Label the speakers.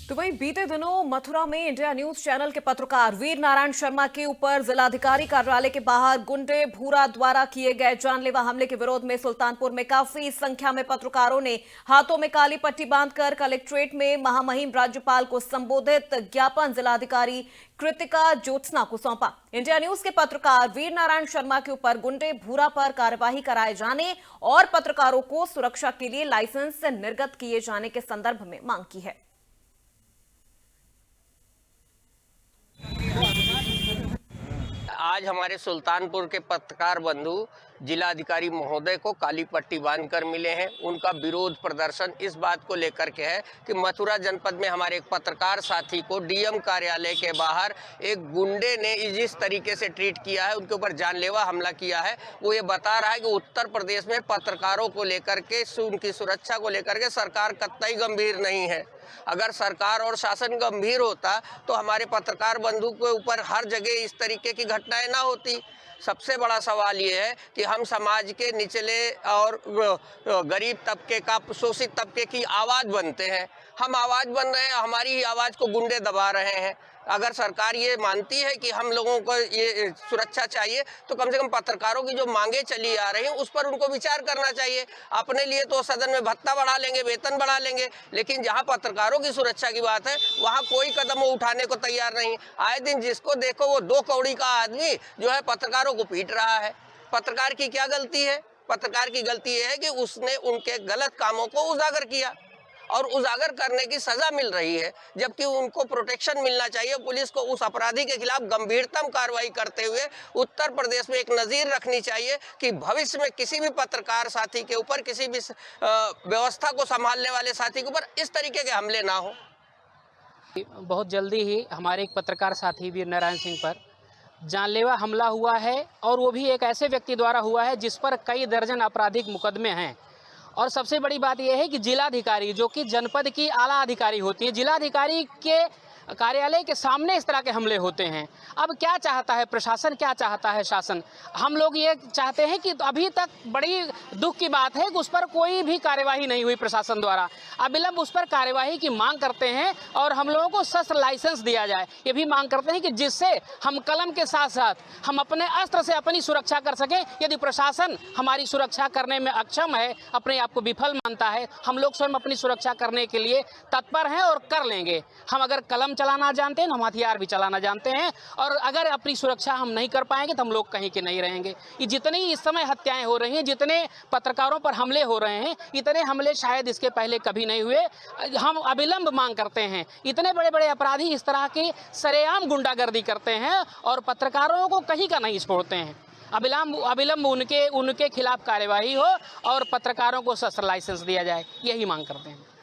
Speaker 1: तो वहीं बीते दिनों मथुरा में इंडिया न्यूज चैनल के पत्रकार वीर नारायण शर्मा के ऊपर जिलाधिकारी कार्यालय के बाहर गुंडे भूरा द्वारा किए गए जानलेवा हमले के विरोध में सुल्तानपुर में काफी संख्या में पत्रकारों ने हाथों में काली पट्टी बांधकर कलेक्ट्रेट में महामहिम राज्यपाल को संबोधित ज्ञापन जिलाधिकारी कृतिका ज्योत्सना को सौंपा। इंडिया न्यूज के पत्रकार वीर नारायण शर्मा के ऊपर गुंडे भूरा पर कार्यवाही कराए जाने और पत्रकारों को सुरक्षा के लिए लाइसेंस निर्गत किए जाने के संदर्भ में मांग की है।
Speaker 2: आज हमारे सुल्तानपुर के पत्रकार बंधु जिलाधिकारी महोदय को काली पट्टी बांधकर मिले हैं। उनका विरोध प्रदर्शन इस बात को लेकर के है कि मथुरा जनपद में हमारे एक पत्रकार साथी को डीएम कार्यालय के बाहर एक गुंडे ने जिस तरीके से ट्रीट किया है, उनके ऊपर जानलेवा हमला किया है। वो ये बता रहा है कि उत्तर प्रदेश में पत्रकारों को लेकर के, उनकी सुरक्षा को लेकर के सरकार कतई गंभीर नहीं है। अगर सरकार और शासन गंभीर होता तो हमारे पत्रकार बंधु के ऊपर हर जगह इस तरीके की घटनाएं ना होती। सबसे बड़ा सवाल ये है कि हम समाज के निचले और गरीब तबके का, शोषित तबके की आवाज़ बनते हैं। हम आवाज़ बन रहे हैं, हमारी ही आवाज़ को गुंडे दबा रहे हैं। अगर सरकार ये मानती है कि हम लोगों को ये सुरक्षा चाहिए तो कम से कम पत्रकारों की जो मांगे चली आ रही हैं उस पर उनको विचार करना चाहिए। अपने लिए तो सदन में भत्ता बढ़ा लेंगे, वेतन बढ़ा लेंगे, लेकिन जहां पत्रकारों की सुरक्षा की बात है वहां कोई कदम वो उठाने को तैयार नहीं। आए दिन जिसको देखो वो दो कौड़ी का आदमी जो है पत्रकारों को पीट रहा है। पत्रकार की क्या गलती है? पत्रकार की गलती ये है कि उसने उनके गलत कामों को उजागर किया और उजागर करने की सजा मिल रही है, जबकि उनको प्रोटेक्शन मिलना चाहिए। पुलिस को उस अपराधी के खिलाफ गंभीरतम कार्रवाई करते हुए उत्तर प्रदेश में एक नज़ीर रखनी चाहिए कि भविष्य में किसी भी पत्रकार साथी के ऊपर, किसी भी व्यवस्था को संभालने वाले साथी के ऊपर इस तरीके के हमले ना हो।
Speaker 3: बहुत जल्दी ही हमारे एक पत्रकार साथी वीर नारायण सिंह पर जानलेवा हमला हुआ है और वो भी एक ऐसे व्यक्ति द्वारा हुआ है जिस पर कई दर्जन आपराधिक मुकदमे हैं। और सबसे बड़ी बात यह है कि जिलाधिकारी, जो कि जनपद की आला अधिकारी होती है, जिलाधिकारी के कार्यालय के सामने इस तरह के हमले होते हैं। अब क्या चाहता है प्रशासन, क्या चाहता है शासन? हम लोग ये चाहते हैं कि अभी तक बड़ी दुख की बात है कि उस पर कोई भी कार्यवाही नहीं हुई प्रशासन द्वारा। अविलंब उस पर कार्यवाही की मांग करते हैं और हम लोगों को शस्त्र लाइसेंस दिया जाए, ये भी मांग करते हैं कि जिससे हम कलम के साथ साथ हम अपने अस्त्र से अपनी सुरक्षा कर सकें। यदि प्रशासन हमारी सुरक्षा करने में अक्षम है, अपने आप को विफल मानता है, हम लोग स्वयं अपनी सुरक्षा करने के लिए तत्पर हैं और कर लेंगे। हम अगर कलम चलाना जानते हैं, हम हथियार भी चलाना जानते हैं, और अगर अपनी सुरक्षा हम नहीं कर पाएंगे तो हम लोग कहीं के नहीं रहेंगे। ये जितनी इस समय हत्याएं हो रही हैं, जितने पत्रकारों पर हमले हो रहे हैं, इतने हमले शायद इसके पहले कभी नहीं हुए। हम अविलंब मांग करते हैं। इतने बड़े बड़े अपराधी इस तरह की सरेआम गुंडागर्दी करते हैं और पत्रकारों को कहीं का नहीं छोड़ते हैं। अविलंब उनके खिलाफ कार्यवाही हो और पत्रकारों को शस्त्र लाइसेंस दिया जाए, यही मांग करते हैं।